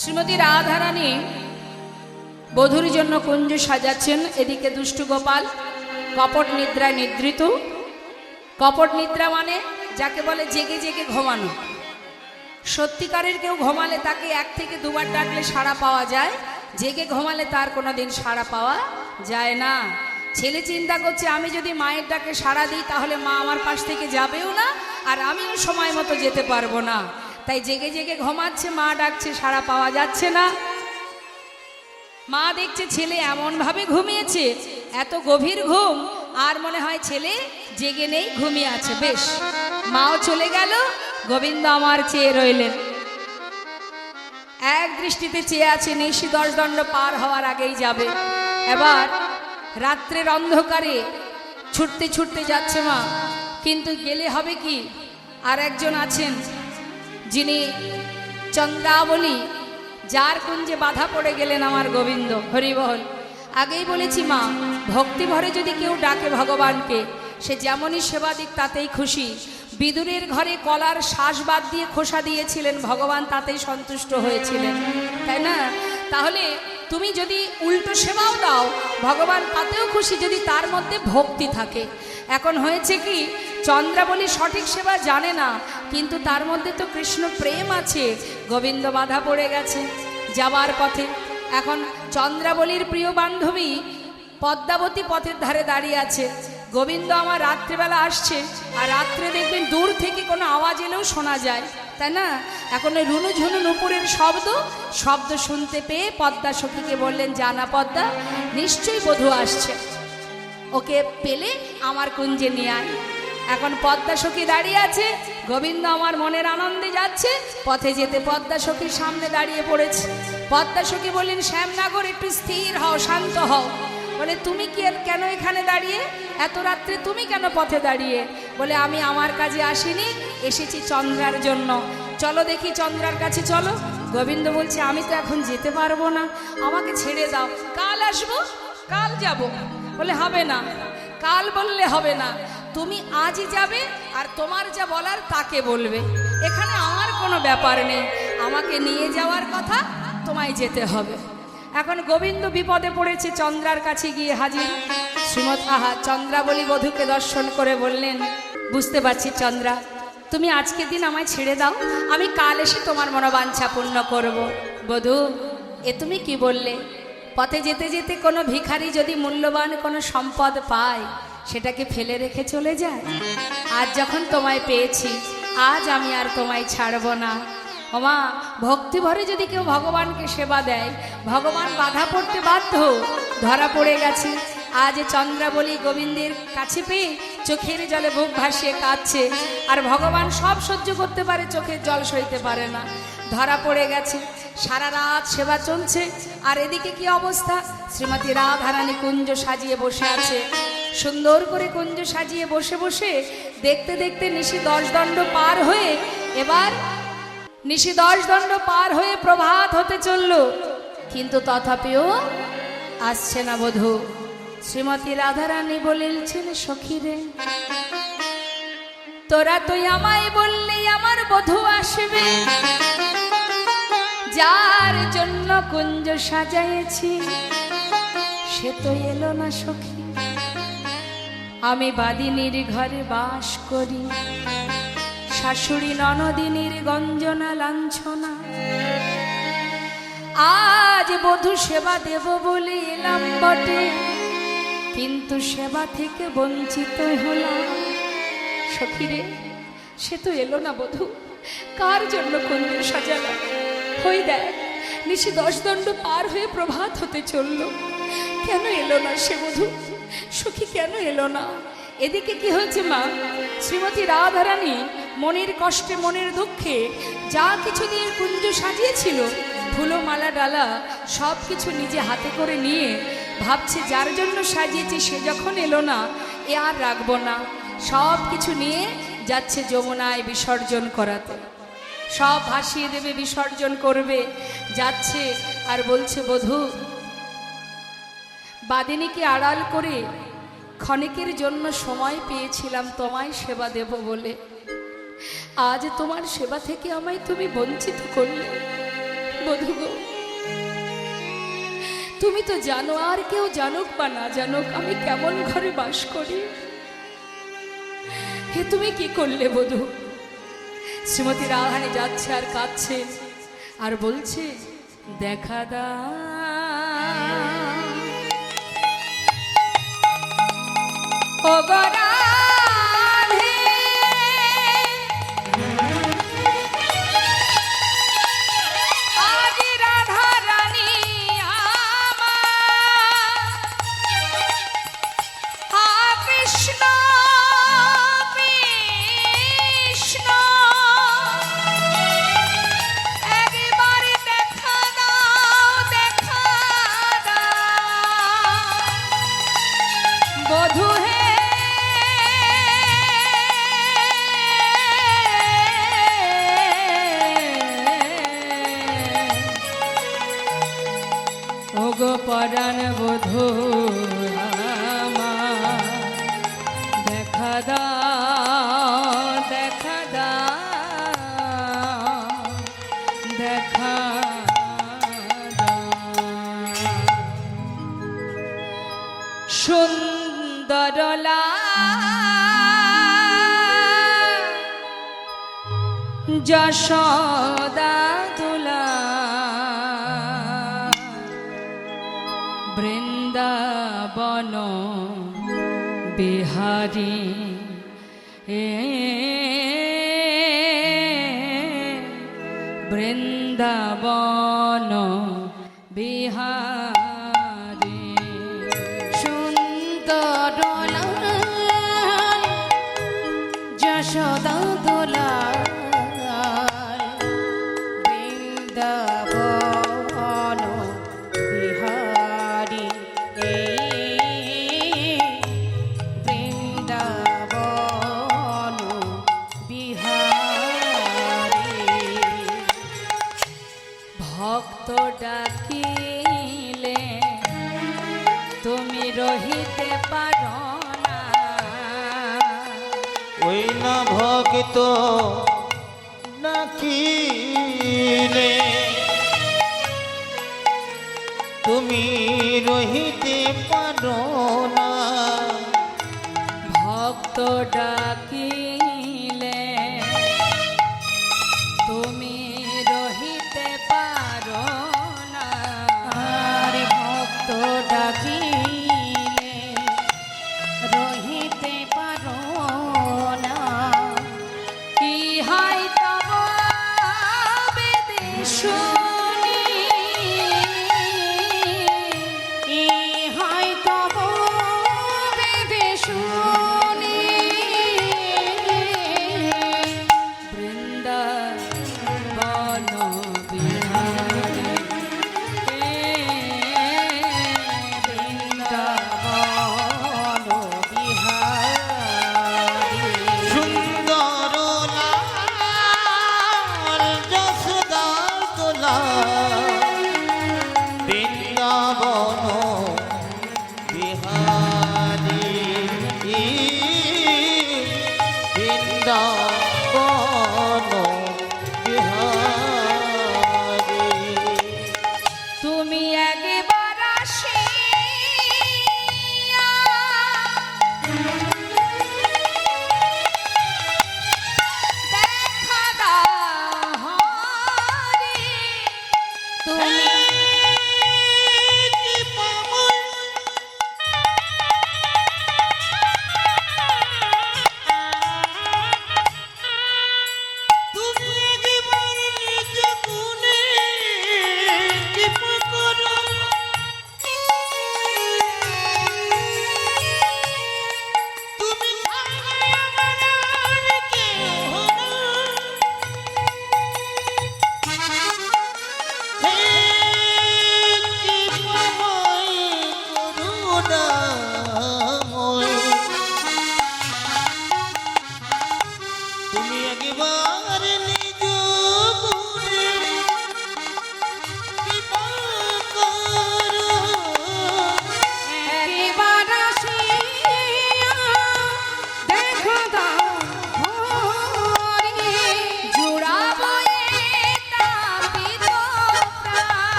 শ্রীমতী রাধারানী বধূর জন্য কুঞ্জ সাজাচ্ছেন। এদিকে দুষ্টু গোপাল কপট নিদ্রায় নিদ্রিত। কপট নিদ্রা মানে যাকে বলে জেগে জেগে ঘুমানো। সত্যিকারের কেউ ঘুমালে তাকে এক থেকে দুবার ডাকলে সাড়া পাওয়া যায়, জেগে ঘুমালে তার কোনোদিন সাড়া পাওয়া যায় না। ছেলে চিন্তা করছে আমি যদি মায়ের ডাকে সাড়া দিই তাহলে মা আমার পাশ থেকে যাবেও না, আর আমিও সময় মতো যেতে পারবো না। তাই জেগে জেগে ঘুমাচ্ছে, মা ডাকছে সাড়া পাওয়া যাচ্ছে না। মা দেখছে ছেলে এমন ভাবে ঘুমিয়েছে, এত গভীর ঘুম, আর মনে হয় ছেলে জেগে নেই, ঘুমিয়ে আছে। বেশ, মাও চলে গেল, গোবিন্দ আমার চেয়ে রইলেন। এক দৃষ্টিতে চেয়ে আছে, নিশি 10 দণ্ড পার হওয়ার আগেই যাবে। এবার রাত্রের অন্ধকারে ছুটতে ছুটতে যাচ্ছে মা, কিন্তু গেলে হবে কি, আর একজন আছেন যিনি চন্দ্রাবলী, যার কুঞ্জে বাধা পড়ে গেলেন আমার গোবিন্দ। হরিবল। আগেই বলেছি মা, ভক্তি ভরে যদি কেউ ডাকে ভগবানকে, সে যেমনই সেবা দিক তাতেই খুশি। বিদুরের ঘরে কলার শ্বাস বাদ দিয়ে খোসা দিয়েছিলেন, ভগবান তাতেই সন্তুষ্ট হয়েছিলেন, তাই না? তাহলে তুমি যদি উল্টো সেবাও দাও, ভগবান তাতেও খুশি, যদি তার মধ্যে ভক্তি থাকে। এখন হয়েছে কি, চন্দ্রাবলী সঠিক সেবা জানে না, কিন্তু তার মধ্যে তো কৃষ্ণ প্রেম আছে। গোবিন্দ বাধা পড়ে গেছে যাবার পথে। এখন চন্দ্রাবলীর প্রিয় বান্ধবী পদ্মাবতী পথের ধারে দাঁড়িয়ে আছে। গোবিন্দ আমার রাত্রেবেলা আসছে, আর রাত্রে দেখবেন দূর থেকে কোনো আওয়াজ এলেও শোনা যায়, তাই না? এখন ওই রুনু ঝুনু নুপুরের শব্দ শুনতে পেয়ে পদ্মা সখীকে বললেন, জানা পদ্মা, নিশ্চয়ই বধূ আসছে, ওকে পেলে আমার কুঞ্জে নিয়ে আয়। এখন পদ্মা সখী দাঁড়িয়ে আছে, গোবিন্দ আমার মনের আনন্দে যাচ্ছে, পথে যেতে পদ্মা সখীর সামনে দাঁড়িয়ে পড়েছে। পদ্মা সখী বললেন, শ্যামনগর, একটু স্থির হও, শান্ত হও। বলে, তুমি কি কেন এখানে দাঁড়িয়ে, এত রাত্রে তুমি কেন পথে দাঁড়িয়ে? বলে, আমি আমার কাজে আসিনি, এসেছি চন্দ্রার জন্য। চলো দেখি, চন্দ্রার কাছে চলো। গোবিন্দ বলছে, আমি তো এখন যেতে পারবো না, আমাকে ছেড়ে দাও, কাল আসবো, কাল যাব। বলে, হবে না, কাল বললে হবে না, তুমি আজই যাবে, আর তোমার যা বলার তাকে বলবে। এখানে আমার কোনো ব্যাপার নেই, আমাকে নিয়ে যাওয়ার কথা, তোমায় যেতে হবে। এখন গোবিন্দ বিপদে পড়েছে, চন্দ্রার কাছে গিয়ে হাজির। শ্রীমৎ চন্দ্রাবলী বধূকে দর্শন করে বললেন, বুঝতে পারছি চন্দ্রা, তুমি আজকের দিন আমায় ছেড়ে দাও, আমি কাল এসে তোমার মনোবাঞ্ছা পূর্ণ করব। বধূ, এ তুমি কি বললে? পথে যেতে যেতে কোনো ভিখারি যদি মূল্যবান কোনো সম্পদ পায়, সেটাকে ফেলে রেখে চলে যায়? আজ যখন তোমায় পেয়েছি, আজ আমি আর তোমায় ছাড়ব না। ওমা, ভক্তি ভরে যদি কেউ ভগবানকে সেবা দেয়, ভগবান বাধা পড়তে বাধ্য, ধরা পড়ে গেছে। আজ চন্দ্রাবলী গোবিন্দের কাছে পেয়ে চোখের জলে বুক ভাসিয়ে কাঁদছে, আর ভগবান সব সহ্য করতে পারে, চোখের জল সইতে পারে না, ধরা পড়ে গেছে। সারা রাত সেবা চলছে, আর এদিকে কি অবস্থা, শ্রীমতী রাধারানী কুঞ্জ সাজিয়ে বসে আছে। সুন্দর করে কুঞ্জ সাজিয়ে বসে বসে দেখতে দেখতে নিশি 10 দণ্ড পার হয়ে, এবার নিশি 10 দণ্ড পার হয়ে প্রভাত হতে চলল, কিন্তু তথাপিও আসছে না বধূ। শ্রীমতী রাধারানী বলেছেন, সখী রে, তোরা তুই আমায় বললি আমার বধূ আসবে, যার জন্য কুঞ্জ সাজাইছি সে তো এলো না সখী। আমি বাদিনীর ঘরে বাস করি, শাশুড়ি ননদিনীর গঞ্জনা লাঞ্ছনা, আজ বধূ সেবা দেব বলে এলাম বটে, কিন্তু সেবা থেকে বঞ্চিত হলাম। সখী রে, সে তো এলো না বধূ, কার জন্য কুঞ্জ সাজালাম? হই দেখ, নিশি 10 দণ্ড পার হয়ে প্রভাত হতে চলল, কেন এলো না সে বধূ? সখী কেন এলো না? এদিকে কি হয়েছে মা, শ্রীমতী রাধারানী মনের কষ্টে মনের দুঃখে যা কিছু দিয়ে কুঞ্জ সাজিয়েছিল, ফুলো মালা ডালা সব কিছু নিজে হাতে করে নিয়ে ভাবছে, যার জন্য সাজিয়েছি সে যখন এলো না, এ আর রাখবো না, সব কিছু নিয়ে যাচ্ছে যমুনায় বিসর্জন করাতে। সব ভাসিয়ে দেবে, বিসর্জন করবে, যাচ্ছে আর বলছে, বধূ, বাদিনীকে আড়াল করে ক্ষণিকের জন্য সময় পেয়েছিলাম তোমায় সেবা দেব বলে, আজ তোমার সেবা থেকে আমায় তুমি বঞ্চিত করলে। বধূ গো, তুমি তো জানো, আর কেউ জানুক বা না জানুক, আমি কেমন ঘরে বাস করি। হে তুমি কি করলে বধূ? শ্রীমতী রাধারানী যাচ্ছে আর কাঁদছে আর বলছে, দেখা দা ও গরা পরাণ বধূ দেখা দাও, দেখা দাও, দেখা দাও। সুন্দরলা যশোদা দুলা বৃন্দাবন বিহারী বৃন্দাবন বিহারী সুন্দর যশোদা দোলা বৃন্দাবন বিহারী বৃন্দাবন বিহারী ভক্ত ডাকিলে তুমি রহিতে পারো না, ওই না ভক্ত ডাকিলে তুমি রহিতে পারো না। ভক্ত ডাকিলে তুমি রহিতে পারো না, আর ভক্ত ডাকিলে রহিতে পারো না। কি হয় তব বেদেশ তুমি একবার আসিয়া দেখা দাও হরি, তুমি Hey!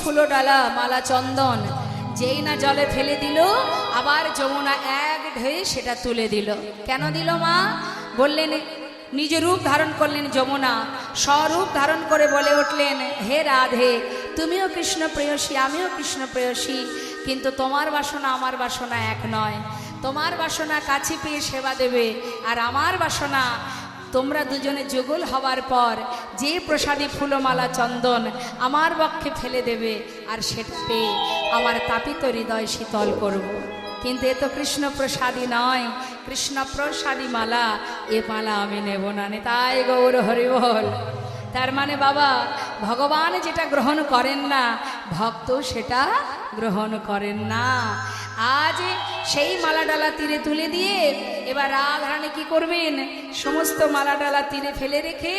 ফুলো ডালা মালা চন্দন যেই না জলে ফেলে দিল, আবার যমুনা এক ঢেয়ে সেটা তুলে দিল। কেন দিল মা? বললেন, নিজ রূপ ধারণ করলেন যমুনা, স্বরূপ ধারণ করে বলে উঠলেন, হে রাধে, তুমিও কৃষ্ণ প্রেয়সী, আমিও কৃষ্ণ প্রেয়সী, কিন্তু তোমার বাসনা আমার বাসনা এক নয়। তোমার বাসনা কাছে পেয়ে সেবা দেবে, আর আমার বাসনা তোমরা দুজনে যুগল হওয়ার পর যে প্রসাদী ফুলমালা চন্দন আমার বক্ষে ফেলে দেবে, আর সেটা পেয়ে আমার তাপিত হৃদয় শীতল করব। কিন্তু এ তো কৃষ্ণ প্রসাদী নয়, কৃষ্ণ প্রসাদী মালা, এ মালা আমি নেব না। তাই গৌর হরি বল। তার মানে বাবা, ভগবান যেটা গ্রহণ করেন না, ভক্ত সেটা গ্রহণ করেন না। আজ সেই মালা ডালা তীরে তুলে দিয়ে এবার রাধারানী কি করবেন? সমস্ত মালা ডালা তীরে ফেলে রেখে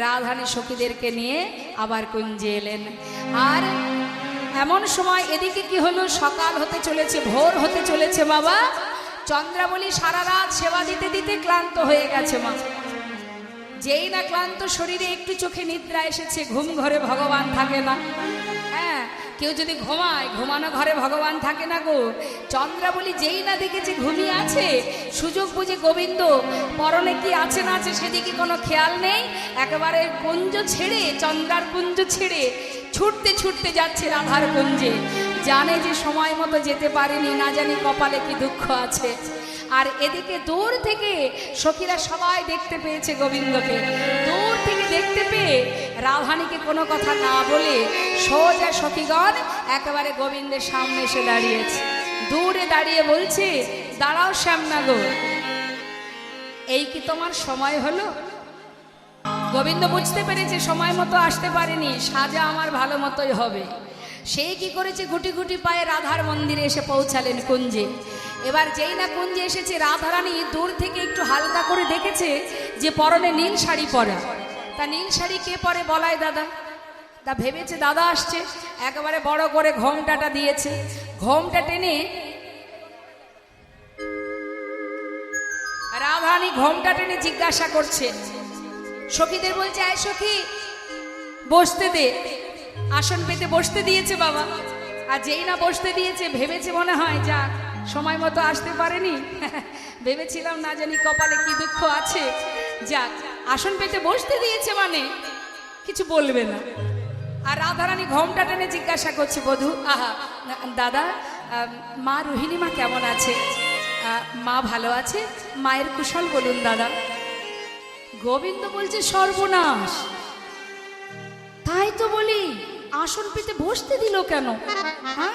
রাধারানী সখীদেরকে নিয়ে আবার কুঞ্জে এলেন। আর এমন সময় এদিকে কি হলো, সকাল হতে চলেছে, ভোর হতে চলেছে বাবা। চন্দ্রাবলী সারা রাত সেবা দিতে দিতে ক্লান্ত হয়ে গেছে মা। যেই না ক্লান্ত শরীরে একটু চোখে নিদ্রা এসেছে, ঘুম ঘরে ভগবান থাকে না। হ্যাঁ, কেউ যদি ঘুমায়, ঘুমানো ঘরে ভগবান থাকে না গো। চন্দ্রাবলী যেই না দেখেছে ঘুমিয়ে আছে, সুযোগ বুঝে গোবিন্দ পরনে কি আছে না আছে সেদিকে কোনো খেয়াল নেই, একেবারে কুঞ্জ ছেড়ে, চন্দ্রার কুঞ্জ ছেড়ে ছুটতে ছুটতে যাচ্ছে রাধার কুঞ্জে। জানে যে সময় মতো যেতে পারেনি, না জানি কপালে কি দুঃখ আছে। আর এদিকে দূর থেকে সখীরা সবাই দেখতে পেয়েছে গোবিন্দকে। দূর থেকে দেখতে পেয়ে রাধারানীকে কোনো কথা না বলে সোজা সখীগণ একেবারে গোবিন্দের সামনে এসে দাঁড়িয়েছে। দূরে দাঁড়িয়ে বলছে, দাঁড়াও শ্যামনা গো, এই কি তোমার সময় হলো? গোবিন্দ বুঝতে পেরেছে সময় মতো আসতে পারেনি, সাজা আমার ভালো মতোই হবে। সেই কি করেছে, গুটি গুটি পায়ে রাধার মন্দিরে এসে পৌঁছালেন কুঞ্জে। এবার যেই না কুঞ্জে এসেছে, রাধারানী দূর থেকে একটু হালকা করে দেখেছে যে পরনে নীল শাড়ি পরা। তা নীল শাড়ি কে পরে বলাই দাদা? তা ভেবেছে দাদা আসছে, একেবারে বড় করে ঘোমটাটা দিয়েছে। ঘোমটা টেনে রাধারানী ঘোমটা টেনে জিজ্ঞাসা করছে, সখীদের বলছে, আয় সখী বসতে দে। আসন পেতে বসতে দিয়েছে বাবা। আর যেই না বসতে দিয়েছে, ভেবেছে মনে হয় যাক সময় মতো আসতে পারেনি, ভেবেছিলাম না জানি কপালে কি দুঃখ আছে, যাক আসন পেতে বসতে দিয়েছে মানে কিছু বলবে না। আর রাধারানী ঘোমটা টেনে জিজ্ঞাসা করছে, বধূ, আহা দাদা, মা রোহিণী মা কেমন আছে? মা ভালো আছে, মায়ের কুশল বলুন দাদা। গোবিন্দ বলছে, সর্বনাশ, তাই তো বলি আসন পেতে বসতে দিল কেন? হ্যাঁ,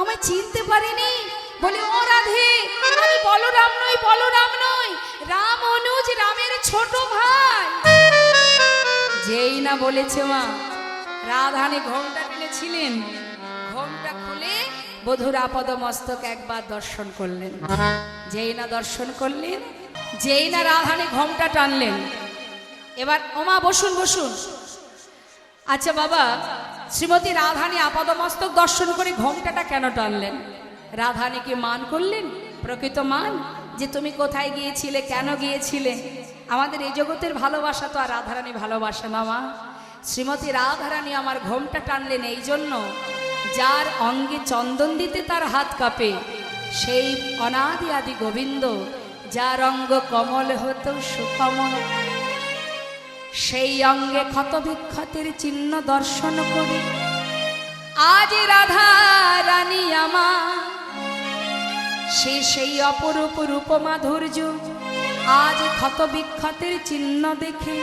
আমায় চিনতে পারিনি? বলে, ও রাধে, আমি বলরাম নই, বলরাম নই, রাম অনুজ, রামের ছোট ভাই। যেই না বলেছে মা, রাধারানী ঘোমটা টেনেছিলেন, ঘোমটা খুলে বধূর আপদ মস্তক একবার দর্শন করলেন। যেই না দর্শন করলেন, যেই না রাধারানী ঘোমটা টানলেন, এবার ওমা বসুন বসুন। আচ্ছা বাবা, শ্রীমতী রাধারানী আপাদমস্তক দর্শন করে ঘোমটাটা কেন টানলেন? রাধারানীকে মান করলেন, প্রকৃত মান, যে তুমি কোথায় গিয়েছিলে, কেন গিয়েছিলে? আমাদের এই জগতের ভালোবাসা তো আর রাধারানী ভালোবাসে না মা। শ্রীমতী রাধারানী আমার ঘোমটা টানলেন এই জন্য, যার অঙ্গে চন্দন দিতে তার হাত কাঁপে, সেই অনাদি আদি গোবিন্দ, যার অঙ্গ কমল হতো সুকমল, সেই অঙ্গে ক্ষত বিক্ষতের চিহ্ন দর্শন করে আজ রাধা রানী আমার, সেই অপরূপ রূপ মাধুর্য আজ ক্ষত বিক্ষতের চিহ্ন দেখে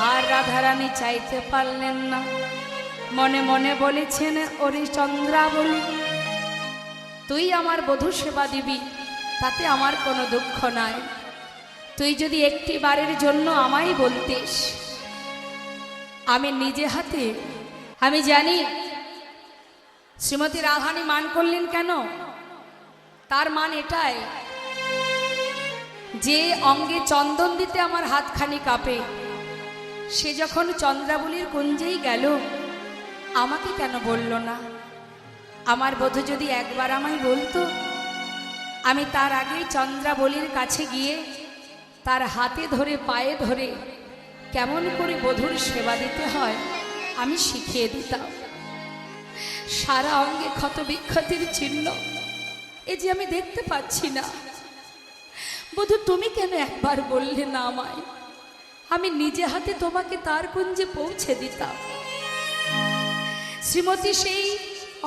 আর রাধারানী চাইতে পারলেন না। মনে মনে বলেছেন, ওরে চন্দ্রাবলী, তুই আমার বধূ সেবা দিবি, তাতে আমার কোনো দুঃখ নাই। তুই যদি একটি বারের জন্য আমায় বলতিস, আমি নিজে হাতে, আমি জানি শ্রীমতী রাধারানী মান করলেন কেন। তার মান এটাই যে অঙ্গে চন্দন দিতে আমার হাতখানি কাঁপে, সে যখন চন্দ্রাবলীর কুঞ্জেই গেল, আমাকে কেন বলল না? আমার বধূ যদি একবার আমায় বলতো, আমি তার আগেই চন্দ্রাবলীর কাছে গিয়ে তার হাতে ধরে পায়ে ধরে কেমন করে বধূর সেবা দিতে হয় আমি শিখিয়ে দিতাম। সারা অঙ্গে ক্ষত বিক্ষতের চিহ্ন, এ যে আমি দেখতে পাচ্ছি না। বধূ তুমি কেন একবার বললে না আমায়? আমি নিজে হাতে তোমাকে তার কুঞ্জে পৌঁছে দিতাম। শ্রীমতী সেই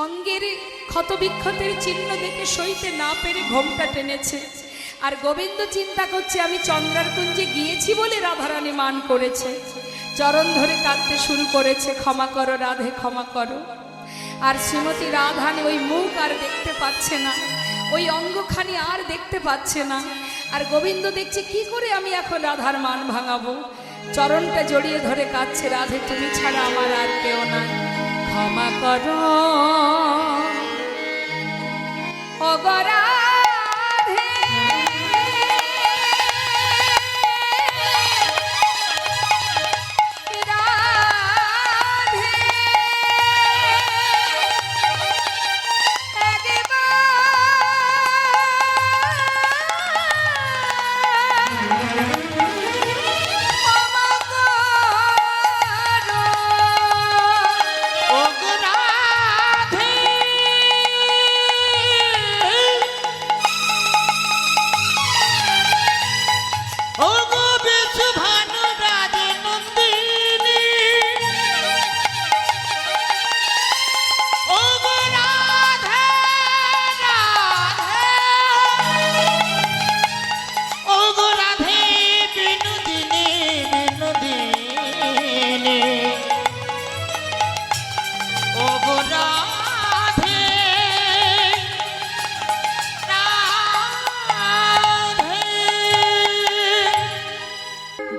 অঙ্গের ক্ষত বিক্ষতের চিহ্ন দেখে সইতে না পেরে ঘোমটা টেনেছে। আর গোবিন্দ চিন্তা করছে আমি চন্দ্রার কুঞ্জে গিয়েছি বলে রাধারানী মান করেছে। চরণ ধরে কাঁদতে শুরু করেছে, ক্ষমা করো রাধে, ক্ষমা করো। আর শ্রীমতী রাধারানী ওই মুখ আর দেখতে পাচ্ছে না, ওই অঙ্গখানি আর দেখতে পাচ্ছে না। আর গোবিন্দ দেখছে কি করে আমি এখন রাধার মান ভাঙাবো। চরণটা জড়িয়ে ধরে কাঁদছে, রাধে তুমি ছাড়া আমার আর কেউ নাই, ক্ষমা করো ও গো রাধে।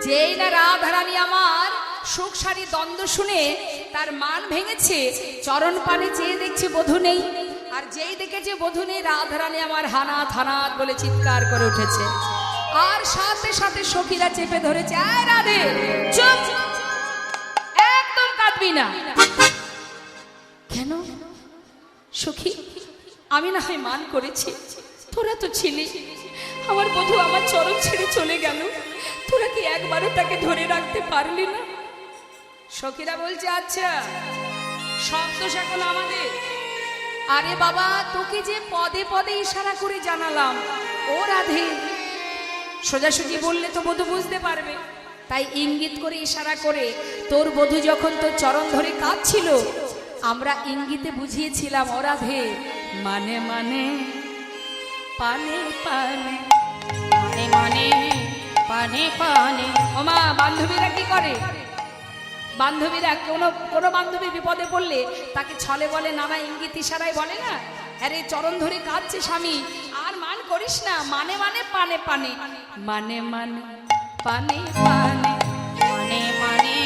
যেই না রাধারানী আমার সুখ সারি দ্বন্দ্ব শুনে তার মান ভেঙেছে, চরণ পানে চেয়ে দেখছে বধূ নেই। আর যেই দেখেছে বধূ নেই, রাধারানী আমার হানাত হানাত বলে চিৎকার করে উঠেছে। আর সাথে সাথে সখীরা চেপে ধরেছে, আয় রাধে চুপ, একদম কাঁদবি না। কেন সখী? আমি না হয় মান করেছি, তোরা তো ছিলি। আমার বধূ আমার চরণ ছেড়ে চলে গেল, তোরা কি একবারও তাকে ধরে রাখতে পারলি না? সখীরা বলছে আচ্ছা সব দোষ এখন আমাদের। আরে বাবা, তোকে যে পদে পদে ইশারা করে জানালাম ও রাধে, সোজাসুজি বললে তো বধূ বুঝতে পারবে। তাই ইঙ্গিত করে ইশারা করে তোর বধূ যখন তোর চরণ ধরে কাঁদছিল, আমরা ইঙ্গিতে বুঝিয়েছিলাম ও রাধে মানে মানে পানে পানে মানে মানে পানে পানে। ওমা বান্ধবীরা কি করে? বান্ধবীরা কোনো বান্ধবী বিপদে পড়লে তাকে ছলে বলে, নানা ইঙ্গিত ইশারায় বলে না, আরে চরণ ধরে কাঁদছে স্বামী, আর মান করিস না, মানে মানে পানে পানে, মানে মানে পানে পানে, মানে মানে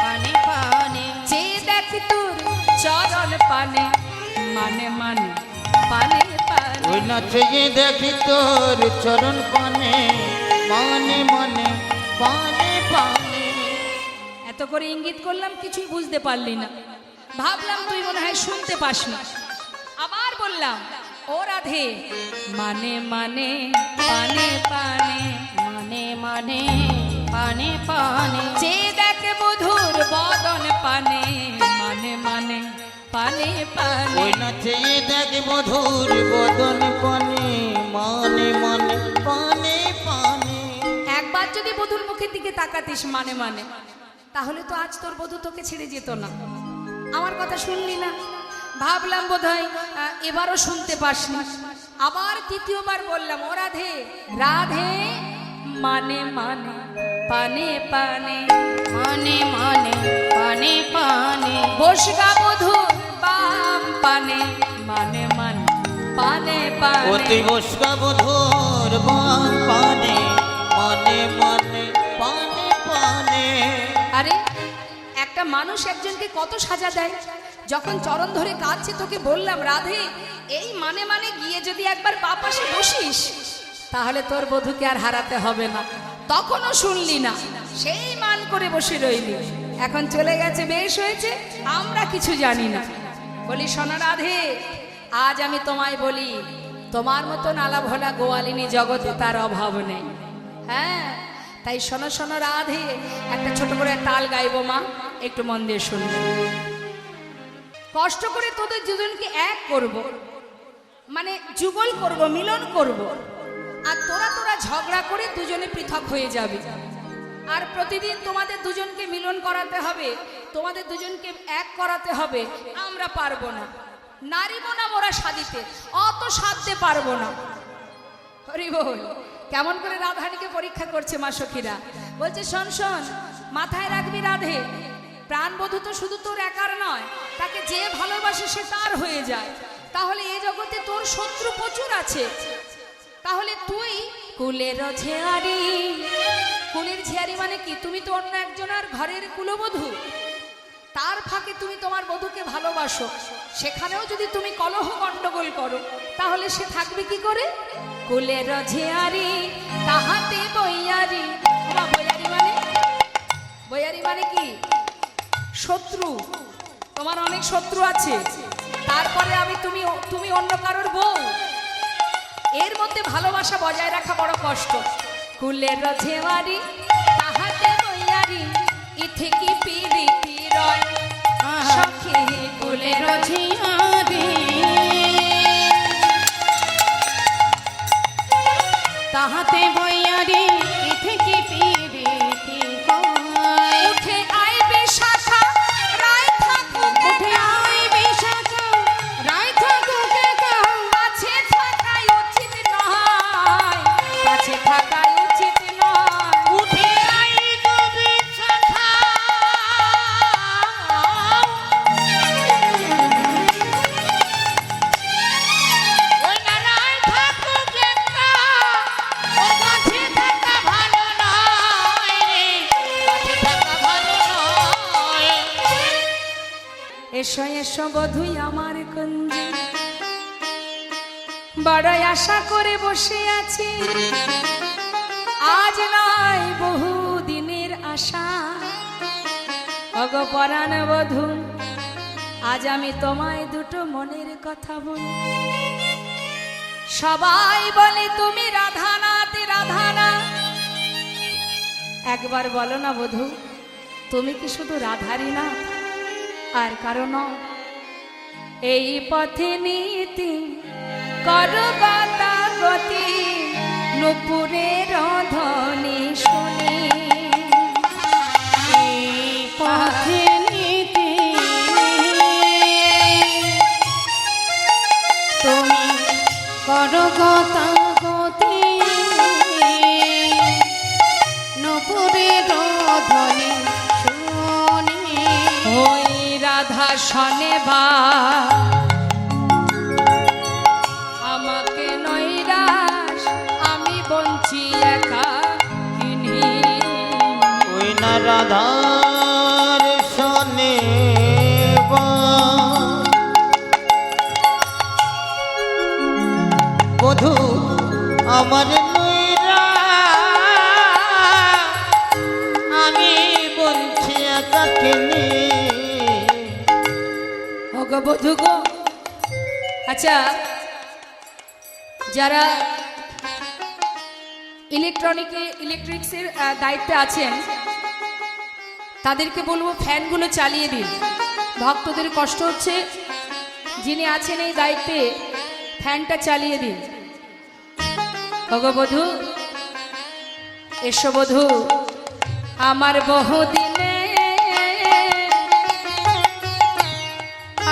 পানে পানে। যে দেখ তোর চরণ পানে, মানে মানে পানে পানে। ওই নাচে দেখি তোর চরণ পানে, মানে মানে পানে পানে। এত করে ইঙ্গিত করলাম, কিছুই বুঝতে পারলি না। ভাবলাম তুই মনে হয় শুনতে পাস না। আবার বললাম ও রাধে মানে মানে পানে পানে, মানে মানে পানে পানে। যে দেখে বধুর বদন পানে, মানে মানে পানে পানে। ওই নাচে দেখি মধুর বদন পানে, মানে মানে পানে পানে। একবার যদি বধুর মুখের দিকে তাকাতিস মানে মানে, তাহলে তো আজ তোর বধূ তোকে ছেড়ে যেত না। আমার কথা শুনলি না। ভাবলাম বোধহয় এবারও শুনতে পাসনি। আবার তৃতীয়বার বললাম ও রাধে রাধে মানে মানে পানে পানে, মানে মানে পানে পানে। বসগা বধুর বাম পানে, মানে মানে পানে পানে। অতি বসকা বধুর বাম পানে, মানে মানে পানে পানে। আরে একটা মানুষ একজনকে কত সাজা দেয়। যখন চরণ ধরে কাঁদছে তোকে বললাম রাধে এই মানে মানে গিয়ে যদি একবার পা পাশে বসিস, তাহলে তোর বধূকে আর হারাতে হবে না। তখনও শুনলি না, সেই মান করে বসে রইলি। এখন চলে গেছে, বেশ হয়েছে, আমরা কিছু জানি না। বলি সোনা রাধে, আজ আমি তোমায় বলি, তোমার মতো নালা ভোলা গোয়ালিনী জগতে তার অভাব নেই। হ্যাঁ, তাই শোনো শোনো রাধে, একটা ছোট করে তাল গাইবো মা, একটু মন দিয়ে শুনবে। কষ্ট করে তোদের দুজনকে এক করব, মানে যুগল করব, মিলন করব। আর তোরা ঝগড়া করে দুজনে পৃথক হয়ে যাবে। আর প্রতিদিন তোমাদের দুজনকে মিলন করাতে হবে, তোমাদের দুজনকে এক করাতে হবে। আমরা পারবো না, নারী না মোরা সাদিতে, অত সাধতে পারবো না। হরি বল। কেমন করে রাধারানীকে পরীক্ষা করছে মা সখীরা, বলছে শোন শোন, মাথায় রাখবি রাধে, প্রাণবধূ তো শুধু তোর একার নয়, তাকে যে ভালোবাসে সে তার হয়ে যায়। তাহলে এই জগতে তোর শত্রু প্রচুর আছে। তাহলে তুই কুলের ঝেয়ারি, কুলের ঝেয়ারি মানে কি? তুমি তো অন্য একজনের ঘরের কুলবধূ, তার ফাঁকে তুমি তোমার বধূকে ভালোবাসো, সেখানেও যদি তুমি কলহ গন্ডগোল করো, তাহলে সে থাকবে কি করে? কুলের ঝেয়ারি তাহাতে বইয়ারি। বইয়ারি মানে কি? শত্রু। তোমার অনেক শত্রু আছে, তারপরে তুমি অন্য কারোর বউ, এর মধ্যে ভালোবাসা বজায় রাখা বড় কষ্ট। কুলের ঝেওয়ারি তাহাতে বইয়ারি, ইথে কি পিরিতি রয় সখী কুলের ঝিয়ারি তাহাতে বইয়ারি, ইথে কি পিরিতি কয়। উঠে আইবে শাখা রায় থাকুক, উঠে আইবে শাখা রায় থাকুক একা, কাছে থাকাই উচিত নয়, কাছে থাকাই উচিত নয়। উঠে আইবে শাখা, ওই নারায় থাকুক একা, ও কাছে থাকা ভালো নয় রে, কাছে থাকা ভালো নয়। এসো এসো বধুই আমার কুঞ্জে, বড়ই আশা করে বসে আছি, আজ নয় বহু দিনের আশা। অগপরাণ বধূ, আজ আমি তোমায় দুটো মনের কথা বলি। সবাই বলে তুমি রাধানাথ রাধানা, একবার বলো না বধূ, তুমি কি শুধু রাধারই না, আর কারণ এই পথে নীতি করো গতি, নুপুরের ধ্বনি শুনি। এই পথে নীতি তুমি করো গতাগতি, নূপুরের ধ্বনি শুনি। ওই রাধা শনে বা আমাকে নৈরাশ, আমি বঞ্চি একা কিনি। ওই না রাধার শোনে বধূ আমার নৈরা, আমি বলছি একা কেনে। ওগো বধূ গো, আচ্ছা যারা ইলেকট্রিক্সের দায়িত্বে আছেন, তাদেরকে বলবো ফ্যানগুলো চালিয়ে দিন, ভক্তদের কষ্ট হচ্ছে। যিনি আছেন এই দায়িত্বে, ফ্যানটা চালিয়ে দিন। ওগো বধূ, এসো বধূ, আমার বহুদিনে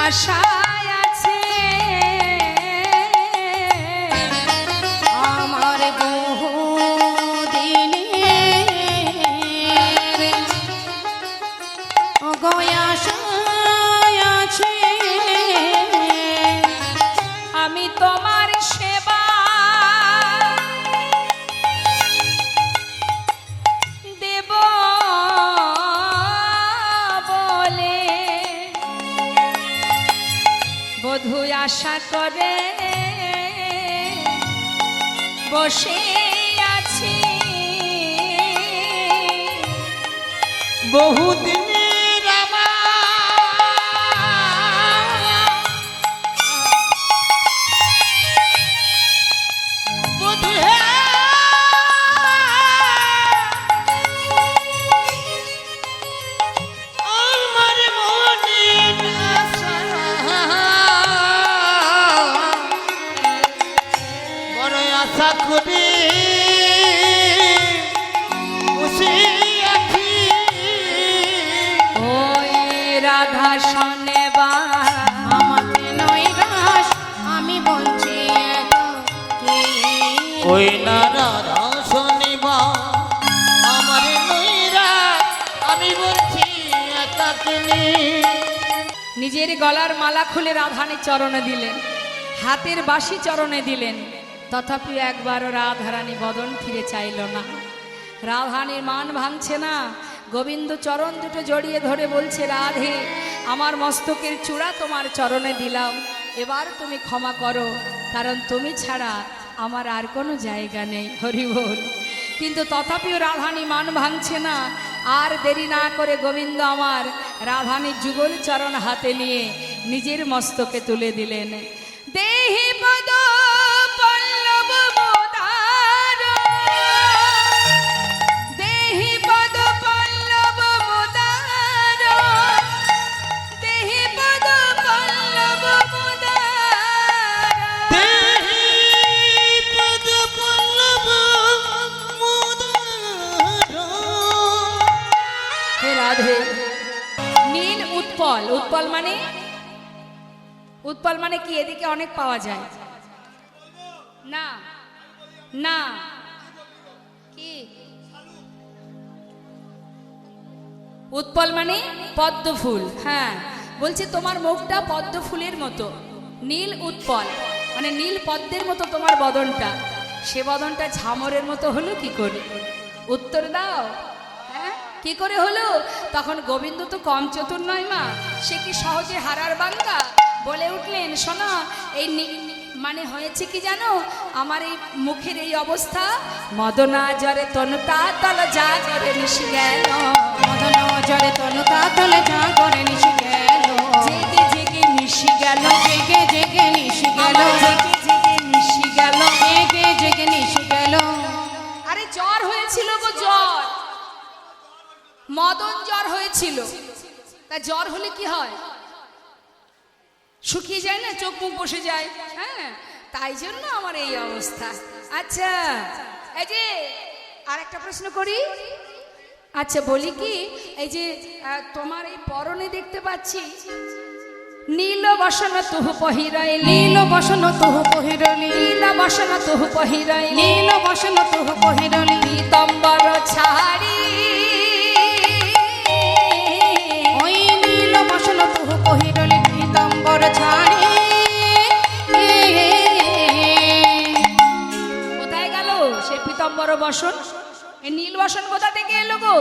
আশায় আছে, আমার বহু দিনের গয়াশায় আছে, আমি তোমার সেবা দেব বলে, বধূ আশা করে বসে আছি। বহুদিনের আমার বধূ হে, আমার মনের আশা আশা করি বসে আছি। ওই রাধা শোনে বা আমাকে নৈরাশ আমি বলছি একাকী। ওই না রাধা শনিবা আমার নইরা আমি বলছি একাকিনী। নিজের গলার মালা খুলে রাধানী চরণে দিলেন, হাতের বাঁশি চরণে দিলেন, তথাপি একবারও রাধারানী বদন ফিরে চাইল না। রাধানীর মান ভাঙছে না। গোবিন্দ চরণ দুটো জড়িয়ে ধরে বলছে, রাধে আমার মস্তকের চূড়া তোমার চরণে দিলাম, এবার তুমি ক্ষমা করো, কারণ তুমি ছাড়া আমার আর কোনো জায়গা নেই। হরি বল। কিন্তু তথাপিও রাধানী মান ভাঙছে না। আর দেরি না করে গোবিন্দ আমার রাধানীর যুগল চরণ হাতে নিয়ে নিজের মস্তকে তুলে দিলেন। দেহি পদ পল্লব মোদার, দেহি পদ পল্লব মোদার, দেহি পদ পল্লব মোদার। দেহি পদ পল্লব মোদার। হে রাধে, নীল উৎপল, উৎপল মানে, উৎপল মানে কি? এদিকে অনেক পাওয়া যায় না, না কি? উৎপল মানে পদ্ম ফুল। হ্যাঁ, বলছে তোমার মুখটা পদ্ম ফুলের মতো। নীল উৎপল মানে নীল পদ্মের মতো তোমার বদনটা। সে বদনটা ঝামরের মতো হলো কি করে? উত্তর দাও। হ্যাঁ, কি করে হলো? তখন গোবিন্দ তো কম চতুর নয় মা, সে কি সহজে হারার বান্দা? বলে উঠলেন, শোনো, এই মানে হয়েছে কি জানো, আমার এই মুখের এই অবস্থা, মদনা জরে তনুতা তল যা করে নিশি গেল, মদন জরে তনু তাতলে যা করে নিশি গেল, জেগে জেগে নিশি গেল, জেগে জেগে নিশি গেল, জেগে জেগে নিশি গেল, জেগে জেগে নিশি গেল। আরে জ্বর হয়েছিল গো, জ্বর, মদন জ্বর হয়েছিল। তা জ্বর হলে কি হয়? শুকিয়ে যায় না, চোখ মুখ বসে যায়। হ্যাঁ, তাই জন্য আমার এই অবস্থা। আচ্ছা, এই যে আর একটা প্রশ্ন করি। আচ্ছা বলি কি, এই যে তোমার এই পরনে দেখতে পাচ্ছি নীল বসন তুহু পহিরাইলি, নীল বসন তুহু পহিরলি, নীল বসন তুহু পহিরাইলি, নীল বসন তুহু পহিরলি, পীতম্বর ছাড়ি, ওই নীল বসন তুহু পহিরলি, পীতম্বর ছাড়ি। কোথায় গেল সে পীতম্বর বসন? এই নীল বসন কোথা থেকে এলো গো?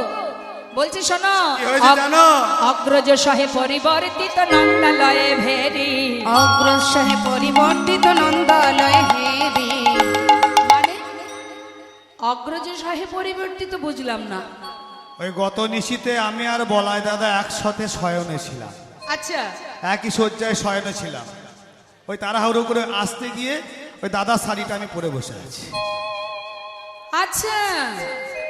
বলছি শোনো, কি হয়েছে জানো? অগ্রজ সহে পরিবর্তিত নন্দালয়ে ভেরি, অগ্রসহে পরিবর্তিত নন্দালয় হেরি। মানে অগ্রজ সহে পরিবর্তিত বুঝলাম না। ওই গত নিশীতে আমি আর বলাই দাদা একসাথে শয়নে ছিলাম, আচ্ছা একই শয্যায় শয়নে ছিলাম। ওই তাড়াহুড়ো করে আসতে গিয়ে ওই দাদার শাড়িটা আমি পরে বসে আছি। আচ্ছা,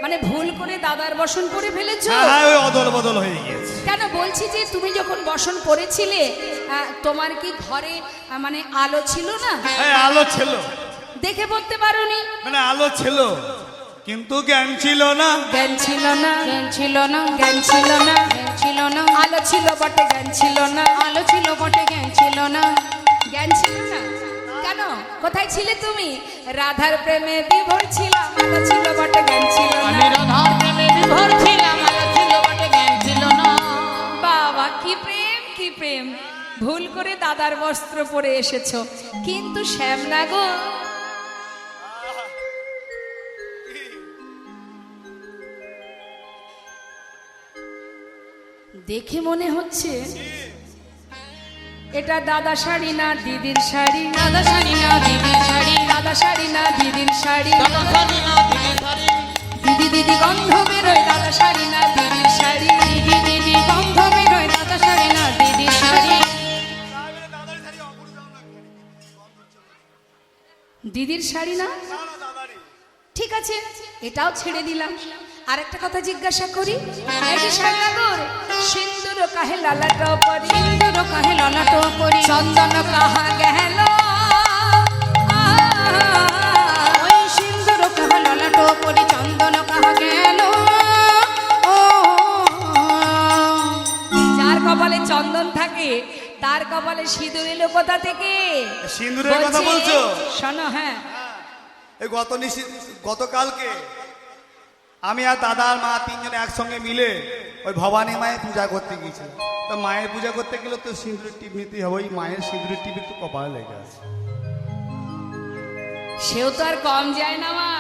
মানে ভুল করে দাদার বসন পরে ফেলেছো? হ্যাঁ, ওই অদল বদল হয়ে গিয়েছে। কেন বলছি যে তুমি যখন বসন পরেছিলে তোমার কি ঘরে মানে আলো ছিল না? হ্যাঁ, আলো ছিল, দেখে পড়তে পারোনি? মানে আলো ছিল কিন্তু জ্ঞান ছিল না। জ্ঞান ছিল না, জ্ঞান ছিল না, জ্ঞান ছিল না, জ্ঞান ছিল না, আলো ছিল বটে জ্ঞান ছিল না, আলো ছিল বটে জ্ঞান ছিল না। জ্ঞান ছিল না কেন? কোথায় ছিলে তুমি? রাধার প্রেমে বিভোর ছিলাম, আলো ছিল বটে জ্ঞান ছিল আমি না। রাধার প্রেমে বিভোর ছিলাম, আলো ছিল বটে জ্ঞান ছিল না। বাবা কি প্রেম, কি প্রেম! ভুল করে দাদার বস্ত্র পরে এসেছো, কিন্তু শ্যামলা গো, দেখে মনে হচ্ছে এটা দাদা শাড়ি না দিদির শাড়ি, দাদা শাড়ি না দিদির শাড়ি, দাদা শাড়ি না দিদির শাড়ি, দাদা শাড়ি না দিদি শাড়ি, দিদি দিদি গন্ধ বেরোয়, দাদা শাড়ি না দিদির শাড়ি, দিদি দিদি গন্ধ বেরোয়, দাদা শাড়ি না দিদির শাড়ি। দিদির শাড়ি না? ঠিক আছে, এটাও ছেড়ে দিলাম। আর একটা কথা জিজ্ঞাসা করি, এই যে শ্যামনগর, সিন্দুর কাহে লালাট পরি, সিন্দুর কাহে ললাট পরি, চন্দন কাহা গেল, ওই তার কপালে সিঁদুর এলো কোথা থেকে? সিঁদুরের কথা বলছো? শোনো, হ্যাঁ, এই গতকালকে আমি আর দাদা আর মা তিনজনে একসঙ্গে মিলে ওই ভবানী মায়ের পূজা করতে গিয়েছিলাম। তো মায়ের পূজা করতে গেলে তো সিঁদুরের টিপ নিতেই হবে। ওই মায়ের সিঁদুরের টিপ একটু কপালে লেগে আছে। সেও তো আর কম যায় না মা।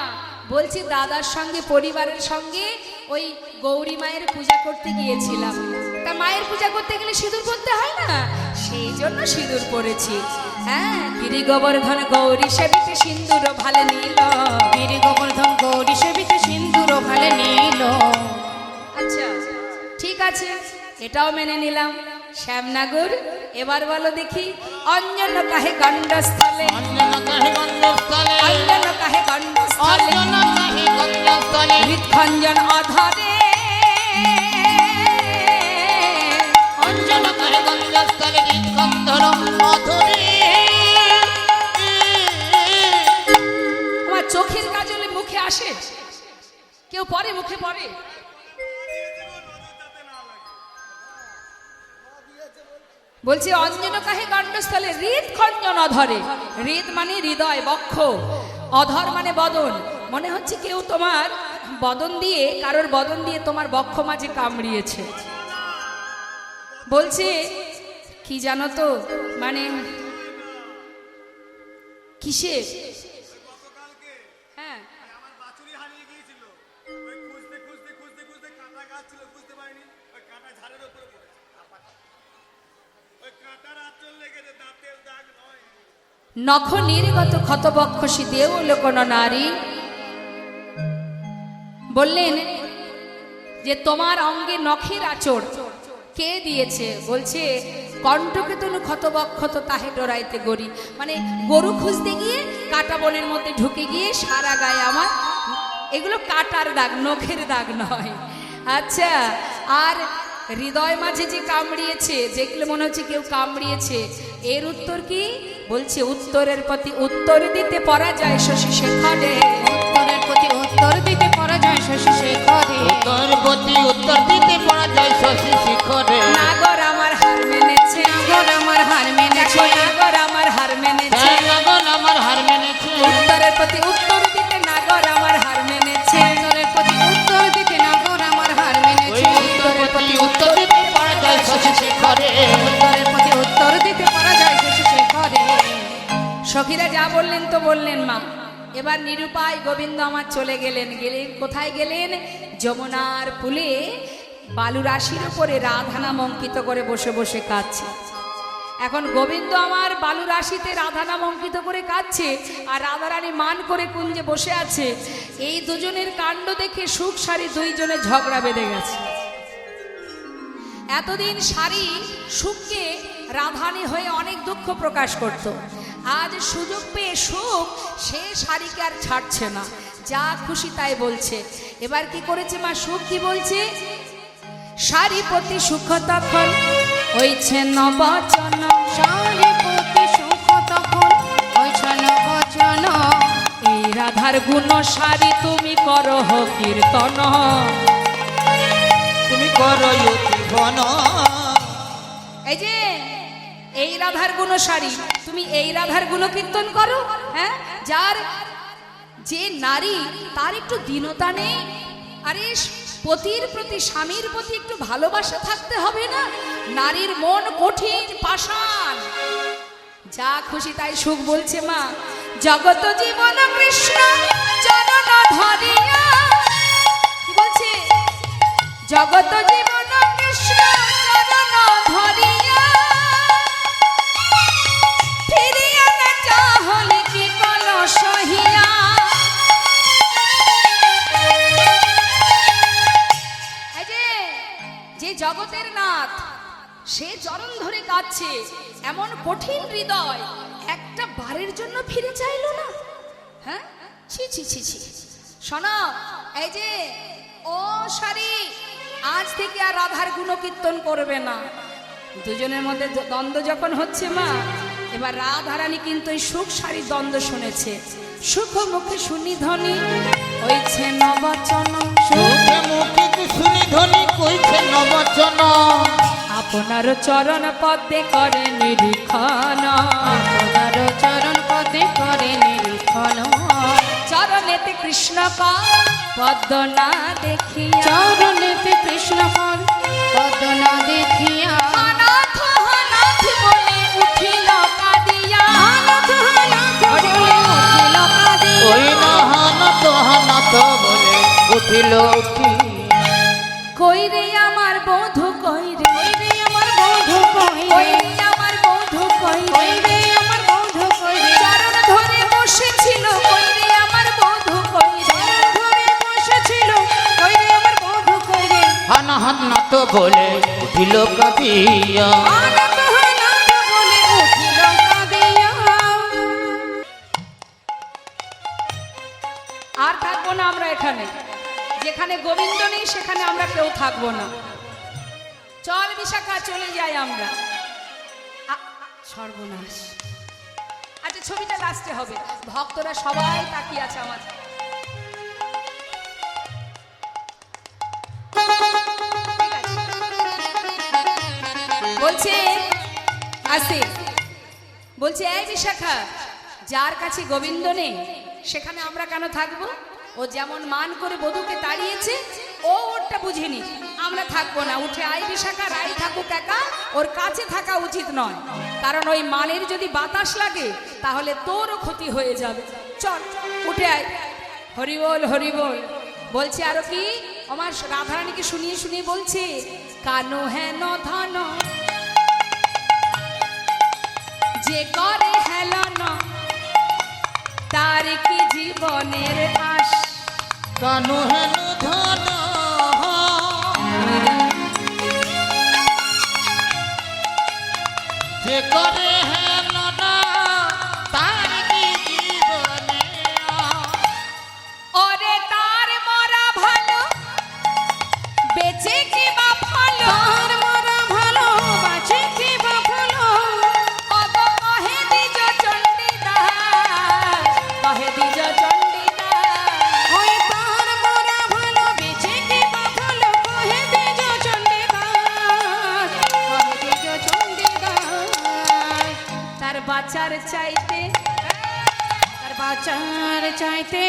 বলছি দাদার সঙ্গে পরিবারের সঙ্গে ওই গৌরী মায়ের পূজা করতে গিয়েছিলাম। তা মায়ের পূজা করতে গেলে সিঁদুর পরতে হয় না, সেই জন্য সিঁদুর পরেছি। হ্যাঁ, গিরি গোবর্ধন গৌরী সেবিতে সিন্দুর ভালে নীল, গিরি গোবর্ধন গৌরী সেবিতে সিন্দুর ভালে নীল। আচ্ছা ঠিক আছে, এটাও মেনে নিলাম। শ্যামনাগর, এবার বলো দেখি, অঞ্জন কাহে গণ্ডস্থলে, অঞ্জন কাহে গন্ধস্থলে, অঞ্জন কাহে গণ্ডস্থলে, অঞ্জন কাহে গন্ধস্থলে, হৃৎখঞ্জন অধরে, অঞ্জন কাহে গন্ধস্থলে, হৃৎকন্ধর অধরে। আমার চোখের কাজলে মুখে আসে, কেউ পরে মুখে পড়ে। বলছি অঞ্জন কাহে গণ্ডস্থলে, হৃৎখঞ্জন অধরে। হৃদ মানে হৃদয়, বক্ষ, অধর মানে বদন। মনে হচ্ছে কেউ তোমার বদন দিয়ে, কারোর বদন দিয়ে তোমার বক্ষ মাঝে কামড়িয়েছে। বলছে কি জানো তো, মানে কিসে? হ্যাঁ, নখ নির্গত ক্ষতবক্ষসী দেও লোকন নারী। বললেন যে তোমার অঙ্গে নখের আঁচড় কে দিয়েছে? বলছে কণ্ঠকে তনু ক্ষতবক্ষত তাহে ডরাইতে গরি। মানে গরু খুঁজতে গিয়ে কাটা বনের মধ্যে ঢুকে গিয়ে সারা গায়ে আমার, এগুলো কাটার দাগ, নখের দাগ নয়। আচ্ছা, আর হৃদয় মাঝে যে কামড়িয়েছে, যেগুলো মনে হচ্ছে কেউ কামড়িয়েছে, এর উত্তর কি? বলছে উত্তরের প্রতি উত্তর দিতে পরাজয় শশী শেখরে, উত্তরের প্রতি উত্তর দিতে পরাজয় শশী শেখরে, উত্তর প্রতি উত্তর দিতে পরাজয় শশী শেখরে। নাগর আমার হার মেনেছে, নাগর আমার হার মেনেছে, নাগর আমার হার মেনেছে, নাগর আমার হার মেনেছে। উত্তরের প্রতি উত্তর দিতে নাগর আমার হার মেনেছে, উত্তরের প্রতি উত্তর দিতে নাগর আমার হার মেনেছে, উত্তরের প্রতি উত্তর দিতে পরাজয় শশী শেখরে। উত্তরের প্রতি উত্তর দিতে পরাজয় শশী শেখরে। সখীরা যা বললেন তো বললেন মা। এবার নিরুপায় গোবিন্দ আমার চলে গেলেন। গেলেন কোথায় গেলেন? যমুনার কূলে বালু রাশির উপরে রাধা নাম অঙ্কিত করে বসে বসে কাঁদছে। এখন গোবিন্দ আমার বালু রাশিতে রাধা নাম অঙ্কিত করে কাঁদছে, আর রাধারানী মান করে কুঞ্জে বসে আছে। এই দুজনের কাণ্ড দেখে সুখ সারি দুইজনে ঝগড়া বেঁধে গেছে। এতদিন সারি সুখকে রাধানী হয়ে অনেক দুঃখ প্রকাশ করত। আজ সুযোগ পেয়ে সুখ সে শাড়িকে আর ছাড়ছে না, যা খুশি তাই বলছে। এবার কি করেছে মা? সুখ কি বলছে? শাড়ি প্রতি সুখ তখন হইছে নবচন, শাড়ি প্রতি সুখ তখন হইছে নবচন, এই রাধার গুণ শাড়ি তুমি করো কীর্তন, তুমি করো জীবন। এই যে এই রাধার গুণ শাড়ি, তুমি এই রাধার গুণ কীর্তন করো। হ্যাঁ, যার যে নারী তার একটু দীনতা নেই। আরে পতির প্রতি, স্বামীর প্রতি একটু ভালোবাসা থাকতে হবে না? নারীর মন কঠিন পাষাণ। যা খুশি তাই সুখ বলছে মা। জগত জীবন কৃষ্ণ চরণ ধরিয়া, কি বলছে? জগত জীবন কৃষ্ণ চরণ ধরিয়া, ফিরিয়া না চাহলে কি কল সহিয়া। যে জগতের নাথ, সে চরণ ধরে কাঁদছে। এমন কঠিন হৃদয় একটা বারের জন্য ফিরে চাইলো না। হ্যাঁ, ছি ছি ছি ছি। শোনো, এই যে ও সারি, আজ থেকে আর রাধার গুণকীর্তন করবে না। দুজনের মধ্যে দ্বন্দ্ব যখন হচ্ছে মা, এবার রাধারানী কিন্তু এই সুখ সারির দ্বন্দ্ব শুনেছে। সুখ মুখে শুনি ধ্বনি হইছে নবচন সুখে মুখে শুনি ধ্বনি কইছে নবচন আপনার চরণ পদ্মে করে নিরীক্ষণ আপনার চরণ পদে করে নিরীক্ষণ চরণেতে কৃষ্ণ পদ্ম না দেখিয়া চরণেতে কৃষ্ণ কর পদ না দেখিয়া অনাথ অনাথ বলে উঠিল কাঁদিয়া অনাথ অনাথ বলে উঠিল কাঁদিয়া। ওই নহনত বলে উঠিল উঠি কইরে আমার বধূ কইরে কইরে আমার বধূ কইরে কইরে আমার বধূ কইরে কইরে আমার বধূ কইরে চরণ ধরে বসেছিল কইরে আমার বধূ কইরে ধরে বসেছিল কইরে আমার বধূ কইরে হনত বলে উঠিল কাঁদিয়া অনাথ অনাথ বলে উঠিল কাঁদিয়া। আর থাকবো না আমরা এখানে, যেখানে গোবিন্দ নেই সেখানে আমরা কেউ থাকবো না। চল বিশাখা চলে যাই আমরা। সর্বনাশ। আচ্ছা ছবিটা লাস্টে হবে, ভক্তরা সবাই তাকিয়ে আছে আমার। ঠিক আছে। বলছে আসি, বলছে এই বিশাখা, যার কাছে গোবিন্দ নেই সেখানে আমরা কেন থাকবো? ও যেমন মান করে বধূকে তাড়িয়েছে, ও ওরটা বুঝিনি, আমরা থাকবো না। উঠে আয় বিশাখা, রাই থাকুক একা, ওর কাছে থাকা উচিত নয়, কারণ ওই মানের যদি বাতাস লাগে তাহলে তোরও ক্ষতি হয়ে যাবে। চল উঠে আয়। হরি বল হরি বল। বলছে আরো কি, আমার রাধারানীকে শুনিয়ে শুনিয়ে বলছে, কানু হেন ধন যে করে হেলন, তার কি জীবনের আশ। কানু হেন ধন যে করে হেন না তার কি জীবনে ওরে তার মরা ভালো, বেঁচে কি বা ভালো, তার মরা ভালো বাঁচে কি বা ভালো, অগ কহে দ্বিজ চণ্ডীদাস, কহে দ্বিজ চণ্ডীদাস। ওই তার মরা ভালো বেঁচে কি বা ভালো, কহে দ্বিজ চণ্ডীদাস, কহে দ্বিজ চণ্ডীদাস। তার বাঁচার চাইতে, তার বাঁচার চাইতে,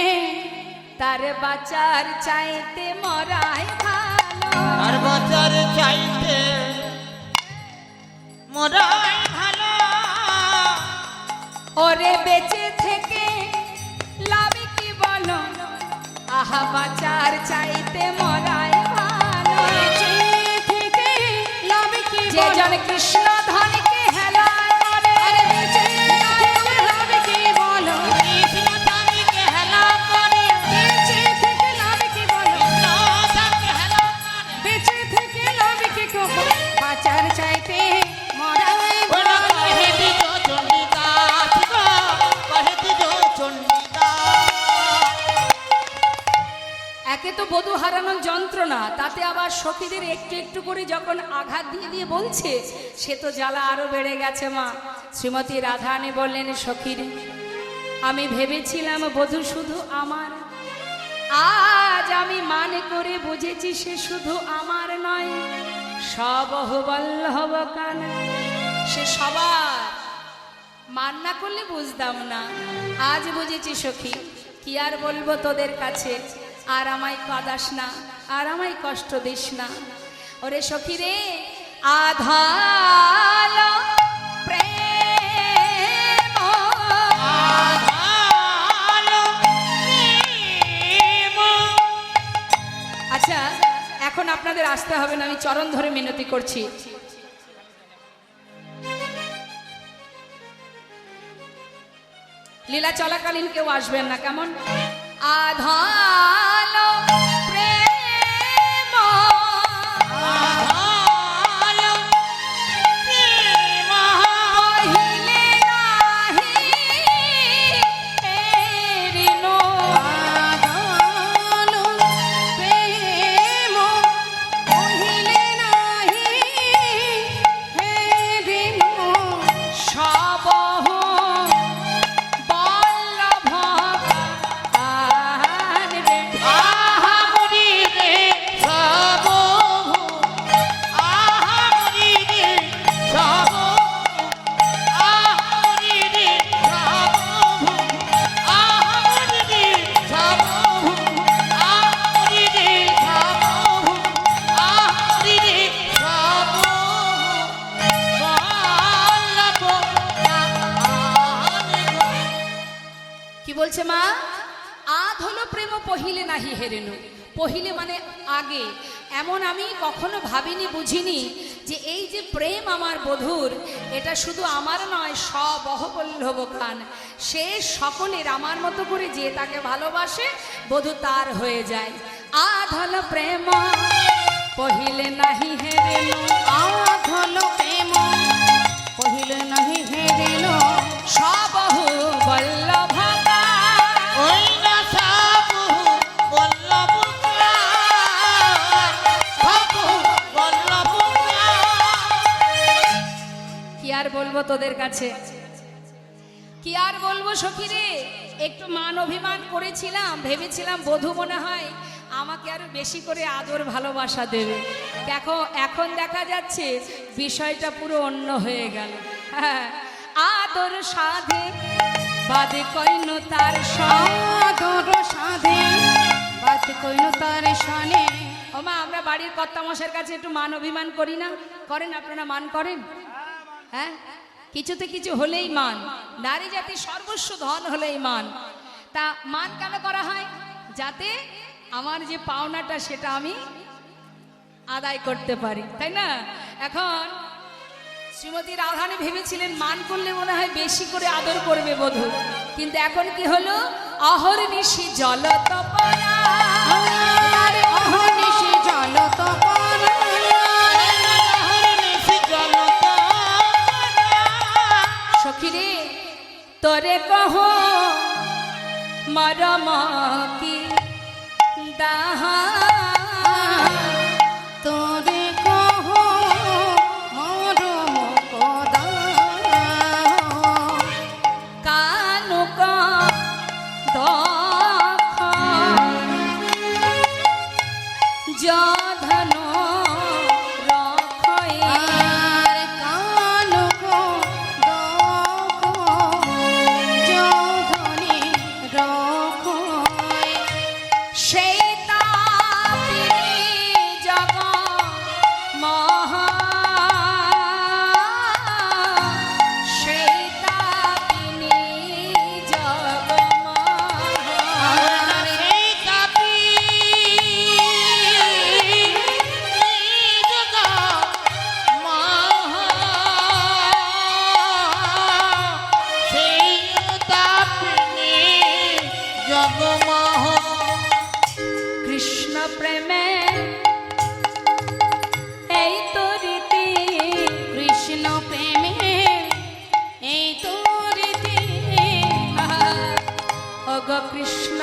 তার বাঁচার চাইতে মরাই ভালো। আর বাঁচার চাইতে মরাই ভালো ওরে বেঁচে থেকে লাভ কি বলো, আহা বাঁচার চাইতে মরাই ভালো। বেঁচে থেকে লাভ কি যে বলো? জন কৃষ্ণ ধনকে হেলায় করে, আরে বেঁচে থেকে লাভ কি বলো? কৃষ্ণ তামিকে হেলা করে বেঁচে থেকে লাভ কি বলো? তাকে হেলা করে বেঁচে থেকে লাভ কি কহো? বাঁচার চাইতে মরাই বলো ভালো। কহে দিজ চণ্ডীদাস গো, কহে দিজ চণ্ডীদাস। একে তো বধূ হারানোর যন্ত্রণা, তাতে আবার সখীদের একটু একটু করে যখন আঘাত দিয়ে দিয়ে বলছে, সে তো জ্বালা আরো বেড়ে গেছে। মা শ্রীমতী রাধারানী বললেন, সখীরে আমি ভেবেছিলাম বধূ শুধু আমার, আজ আমি মানে করে বুঝেছি সে শুধু আমার নয়, সবহবল্লভ কান, সে সবার। মান না করলে বুঝতাম না, আজ বুঝেছি সখী। কি আর বলবো তোদের কাছে, আর আমায় কাঁদাস না, আর আমায় কষ্ট দিস না। ওরে সখী রে, আধাল প্রেম, আলো প্রেম। আচ্ছা এখন আপনাদের আসতে হবে না, আমি চরণ ধরে মিনতি করছি। লীলা চলাকালীন কেউ আসবেন না, কেমন? আধাল প্রেম, আলো প্রেম। কহিলে নাহি এরিনো। আধালো প্রেম কহিলে নাহি হেরিনো। সবহ বল্লভ আদ হলো প্রেম পহিলে নাহি হেরেনু, পহিলে মানে আগে। এমন আমি কখনো ভাবিনি বুঝিনি যে এই যে প্রেম আমার বধূর, এটা শুধু আমার নয়, সবহবল্লভ খান, সে সকলের আমার মতো করে যে তাকে ভালোবাসে বধূ তার হয়ে যায়। আদ হলো প্রেম পহিলে নাহি হেরেনু, আদ হলো প্রেম পহিলে নাহি হেরিল, সবহু বল্লভ খান। ওই না সাবু বল্লভ সাবু বল্লভ। কি আর বলবো তোদের কাছে, কি আর বলবো সখী রে। একটু মান অভিমান করেছিলাম, ভেবেছিলাম বধূ মনে হয় আমাকে আরো বেশি করে আদর ভালোবাসা দেবে। দেখো এখন দেখা যাচ্ছে বিষয়টা পুরো অন্য হয়ে গেল। হ্যাঁ, আদর সাধে বাদে কইন তার সব। আদর সাধে বাত কইল তার শানে। ওমা, আমরা বাড়ির কর্তামশার কাছে একটু মান অভিমান করি না? করেন আপনারা? মান করেন? হ্যাঁ, কিছুতে কিছু হলেই মান। নারী জাতির সর্বস্ব ধন হলেই মান। তা মান কেন করা হয়? যাতে আমার যে পাওনাটা সেটা আমি আদায় করতে পারি, তাই না? এখন শ্রীমতী রাধারানী ভেবেছিলেন মান করলে মনে হয় বেশি করে আদর করবে বধূ, কিন্তু এখন কি হলো? অহর্নিশি জল তপনা, আর অহর্নিশি জল তপনা, সখী রে তোরে কহ মরম কি দাহা, তোরে কহ মরম কদা, কানুক দখ যধন রখয়ে। আর কানুক দখ যৌধনে রখয়, সেই তাপিনী জগ মহা, সেই তাপিনী জগ মহা। সেই কাপি জগ মহা, সেই তাপিনী জগ মহা। কৃষ্ণ প্রেমে এই তো রীতি, কৃষ্ণ প্রেমে এই তো রীতি, ওগো কৃষ্ণ